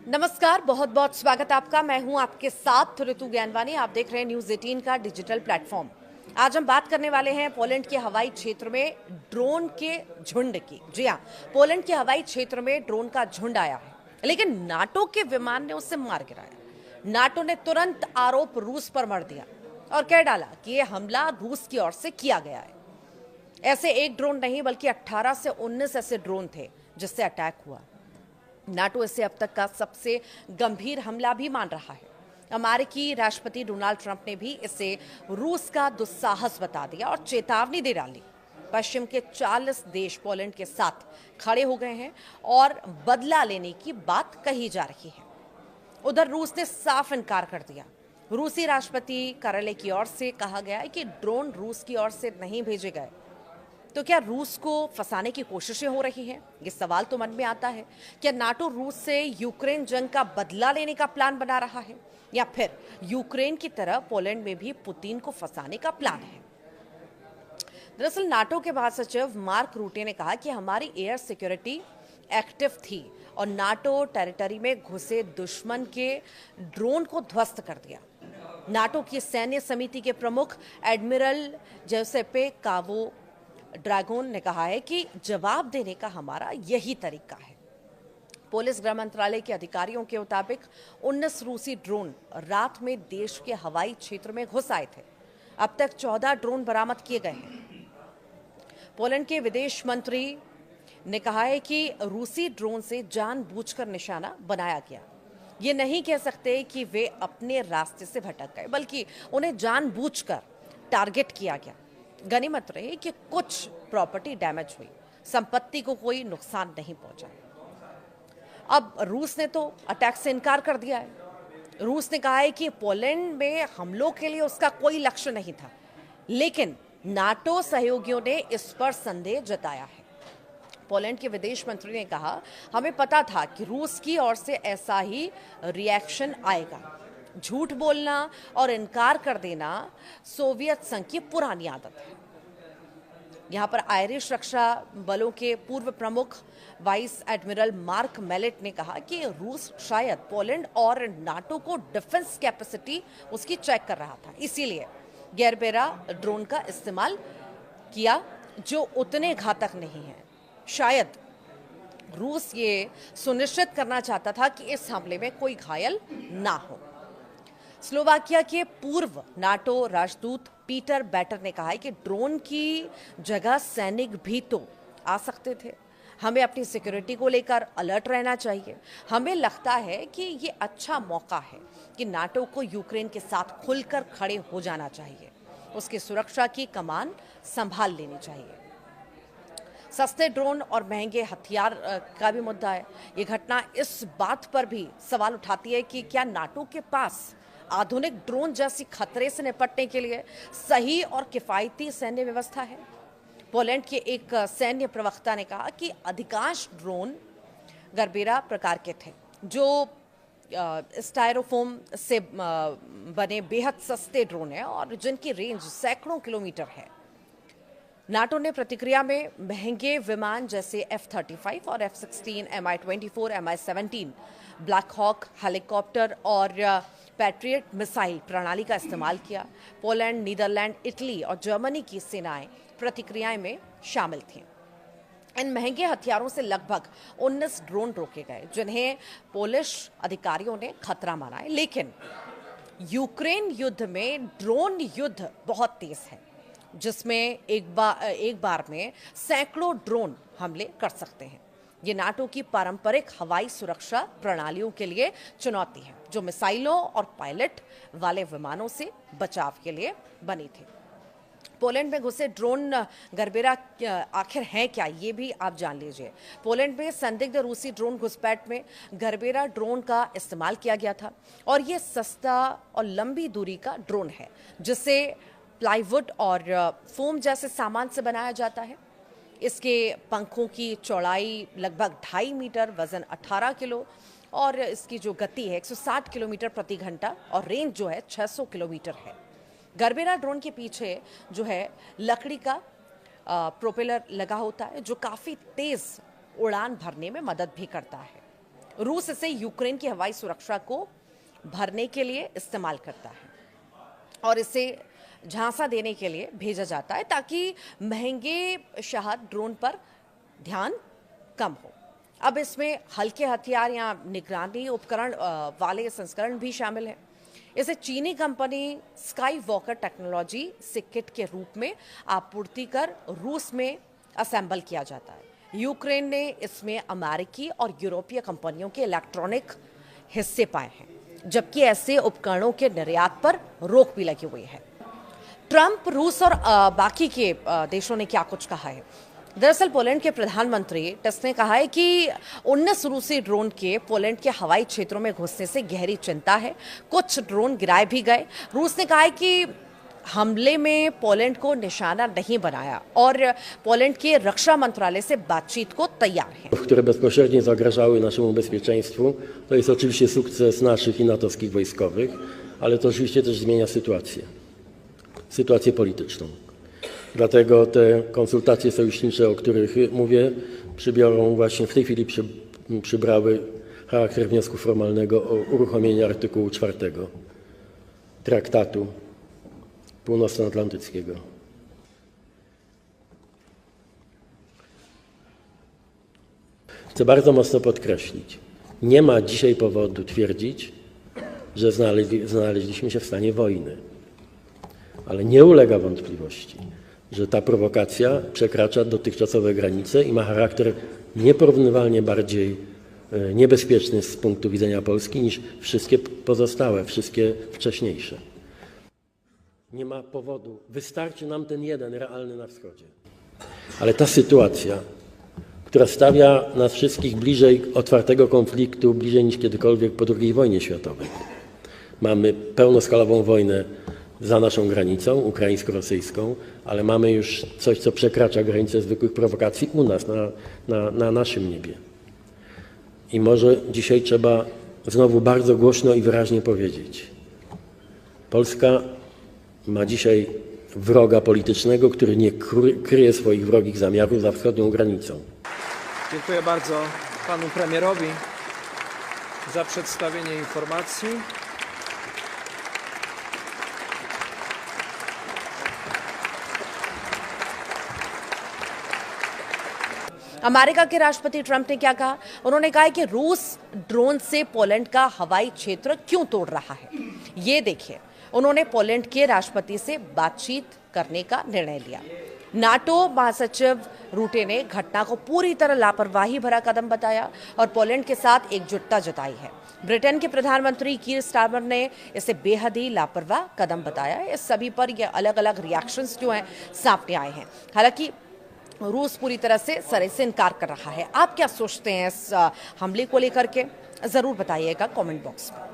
नमस्कार, बहुत बहुत स्वागत आपका। मैं हूं आपके साथ ऋतु ज्ञानवानी। आप देख रहे हैं न्यूज़ 18 का डिजिटल प्लेटफॉर्म। आज हम बात करने वाले हैं पोलैंड के हवाई क्षेत्र में ड्रोन के झुंड की। जी हां, पोलैंड के हवाई क्षेत्र में ड्रोन का झुंड आया है, लेकिन नाटो के विमान ने उसे मार गिराया। नाटो ने तुरंत आरोप रूस पर मढ़ दिया और कह डाला कि यह हमला रूस की ओर से किया गया है। ऐसे एक ड्रोन नहीं बल्कि 18 से 19 ऐसे ड्रोन थे जिससे अटैक हुआ। नाटो इसे अब तक का सबसे गंभीर हमला भी मान रहा है। अमेरिकी राष्ट्रपति डोनाल्ड ट्रंप ने भी इसे रूस का दुस्साहस बता दिया और चेतावनी दे डाली। पश्चिम के 40 देश पोलैंड के साथ खड़े हो गए हैं और बदला लेने की बात कही जा रही है। उधर रूस ने साफ इनकार कर दिया। रूसी राष्ट्रपति कार्यालय की ओर से कहा गया है कि ड्रोन रूस की ओर से नहीं भेजे गए। तो क्या रूस को फंसाने की कोशिशें हो रही हैं? ये सवाल तो मन में आता है। क्या नाटो रूस से यूक्रेन जंग का बदला लेने का प्लान बना रहा है, या फिर यूक्रेन की तरह पोलैंड में भी पुतिन को फंसाने का प्लान है? दरअसल नाटो के महासचिव मार्क रूटे ने कहा कि हमारी एयर सिक्योरिटी एक्टिव थी और नाटो टेरिटरी में घुसे दुश्मन के ड्रोन को ध्वस्त कर दिया। नाटो की सैन्य समिति के प्रमुख एडमिरल जोसेपे कावो ड्रैगन ने कहा है कि जवाब देने का हमारा यही तरीका है। पुलिस गृह मंत्रालय के अधिकारियों के मुताबिक 19 रूसी ड्रोन रात में देश के हवाई क्षेत्र में घुस आए थे। अब तक 14 ड्रोन बरामद किए गए हैं। पोलैंड के विदेश मंत्री ने कहा है कि रूसी ड्रोन से जानबूझकर निशाना बनाया गया। ये नहीं कह सकते कि वे अपने रास्ते से भटक गए, बल्कि उन्हें जानबूझकर टारगेट किया गया। गनीमत रही कि कुछ प्रॉपर्टी डैमेज हुई, संपत्ति को कोई नुकसान नहीं पहुंचा। अब रूस ने तो अटैक से इनकार कर दिया है। रूस ने कहा है कि पोलैंड में हमलों के लिए उसका कोई लक्ष्य नहीं था, लेकिन नाटो सहयोगियों ने इस पर संदेह जताया है। पोलैंड के विदेश मंत्री ने कहा, हमें पता था कि रूस की ओर से ऐसा ही रिएक्शन आएगा। झूठ बोलना और इनकार कर देना सोवियत संघ की पुरानी आदत है। यहां पर आयरिश रक्षा बलों के पूर्व प्रमुख वाइस एडमिरल मार्क मेलेट ने कहा कि रूस शायद पोलैंड और नाटो को डिफेंस कैपेसिटी उसकी चेक कर रहा था, इसीलिए गेरबेरा ड्रोन का इस्तेमाल किया जो उतने घातक नहीं है। शायद रूस ये सुनिश्चित करना चाहता था कि इस हमले में कोई घायल ना हो। स्लोवाकिया के पूर्व नाटो राजदूत पीटर बैटर ने कहा है कि ड्रोन की जगह सैनिक भी तो आ सकते थे। हमें अपनी सिक्योरिटी को लेकर अलर्ट रहना चाहिए। हमें लगता है कि ये अच्छा मौका है कि नाटो को यूक्रेन के साथ खुलकर खड़े हो जाना चाहिए। उसकी सुरक्षा की कमान संभाल लेनी चाहिए। सस्ते ड्रोन और महंगे हथियार का भी मुद्दा है। ये घटना इस बात पर भी सवाल उठाती है कि क्या नाटो के पास आधुनिक ड्रोन जैसी खतरे से निपटने के लिए सही और किफायती सैन्य व्यवस्था है? पोलैंड के एक सैन्य प्रवक्ता ने कहा कि अधिकांश ड्रोन गरबेरा प्रकार के थे, जो स्टायरोफोम से बने बेहद सस्ते ड्रोन हैं और जिनकी रेंज सैकड़ों किलोमीटर है। नाटो ने प्रतिक्रिया में महंगे विमान जैसे F-35 और F-16, Mi-24, Mi-17, black hawk helicopter और पैट्रियट मिसाइल प्रणाली का इस्तेमाल किया। पोलैंड, नीदरलैंड, इटली और जर्मनी की सेनाएं प्रतिक्रियाएं में शामिल थीं। इन महंगे हथियारों से लगभग 19 ड्रोन रोके गए, जिन्हें पोलिश अधिकारियों ने खतरा माना है। लेकिन यूक्रेन युद्ध में ड्रोन युद्ध बहुत तेज है, जिसमें एक बार में सैकड़ों ड्रोन हमले कर सकते हैं। ये नाटो की पारंपरिक हवाई सुरक्षा प्रणालियों के लिए चुनौती है, जो मिसाइलों और पायलट वाले विमानों से बचाव के लिए बनी थी। पोलैंड में घुसे ड्रोन गरबेरा आखिर हैं क्या, ये भी आप जान लीजिए। पोलैंड में संदिग्ध रूसी ड्रोन घुसपैठ में गरबेरा ड्रोन का इस्तेमाल किया गया था और ये सस्ता और लंबी दूरी का ड्रोन है, जिसे प्लाईवुड और फोम जैसे सामान से बनाया जाता है। इसके पंखों की चौड़ाई लगभग 2.5 मीटर, वजन 18 किलो और इसकी जो गति है 160 किलोमीटर प्रति घंटा और रेंज जो है 600 किलोमीटर है। गरबेरा ड्रोन के पीछे जो है लकड़ी का प्रोपेलर लगा होता है, जो काफ़ी तेज़ उड़ान भरने में मदद भी करता है। रूस इसे यूक्रेन की हवाई सुरक्षा को भरने के लिए इस्तेमाल करता है और इसे झांसा देने के लिए भेजा जाता है ताकि महंगे शहद ड्रोन पर ध्यान कम हो। अब इसमें हल्के हथियार या निगरानी उपकरण वाले संस्करण भी शामिल हैं। इसे चीनी कंपनी स्काई वॉकर टेक्नोलॉजी से किट के रूप में आपूर्ति कर रूस में असेंबल किया जाता है। यूक्रेन ने इसमें अमेरिकी और यूरोपीय कंपनियों के इलेक्ट्रॉनिक हिस्से पाए हैं, जबकि ऐसे उपकरणों के निर्यात पर रोक भी लगी हुई है। ट्रंप, रूस और बाकी के देशों ने क्या कुछ कहा है। दरअसल पोलैंड के प्रधानमंत्री टस्क ने कहा है कि 19 रूसी ड्रोन के पोलैंड के हवाई क्षेत्रों में घुसने से गहरी चिंता है। कुछ ड्रोन गिराए भी गए। रूस ने कहा है कि हमले में पोलैंड को निशाना नहीं बनाया और पोलैंड के रक्षा मंत्रालय से बातचीत को तैयार है। Które bezpośrednio zagrażały naszemu bezpieczeństwu, to jest oczywiście sukces naszych i natowskich wojskowych, ale to oczywiście też zmienia sytuację polityczną. Dlatego te konsultacje sojusznicze, o których mówię, w tej chwili przybrały charakter wniosku formalnego o uruchomienie artykułu 4 Traktatu Północnoatlantyckiego. Chcę bardzo mocno podkreślić, nie ma dzisiaj powodu twierdzić, że znaleźliśmy się w stanie wojny. Ale nie ulega wątpliwości, że ta prowokacja przekracza dotychczasowe granice i ma charakter nieporównywalnie bardziej niebezpieczny z punktu widzenia Polski niż wszystkie pozostałe, wszystkie wcześniejsze. Nie ma powodu, wystarczy nam ten jeden realny na wschodzie. Ale ta sytuacja, która stawia nas wszystkich bliżej otwartego konfliktu, bliżej niż kiedykolwiek po II wojnie światowej. Mamy pełnoskalową wojnę za naszą granicą, ukraińsko-rosyjską, ale mamy już coś, co przekracza granicę zwykłych prowokacji u nas, na naszym niebie. I może dzisiaj trzeba znowu bardzo głośno i wyraźnie powiedzieć. Polska ma dzisiaj wroga politycznego, który nie kryje swoich wrogich zamiarów za wschodnią granicą. Dziękuję bardzo panu premierowi za przedstawienie informacji. America के राष्ट्रपति Trump ने क्या कहा? उन्होंने कहा है कि रूस ड्रोन से पोलैंड का हवाई क्षेत्र क्यों तोड़ रहा है। ये देखिए, उन्होंने पोलैंड के राष्ट्रपति से बातचीत करने का निर्णय लिया। नाटो महासचिव रूटे ने घटना को पूरी तरह लापरवाही भरा कदम बताया और पोलैंड के साथ एकजुटता जताई है। ब्रिटेन के प्रधानमंत्री कीर स्टारमर ने इसे बेहद ही लापरवाह कदम बताया। इस सभी पर ये अलग अलग रिएक्शंस जो हैं सामने आए हैं। हालांकि रूस पूरी तरह से सरे से इनकार कर रहा है। आप क्या सोचते हैं इस हमले को लेकर के? जरूर बताइएगा कमेंट बॉक्स में।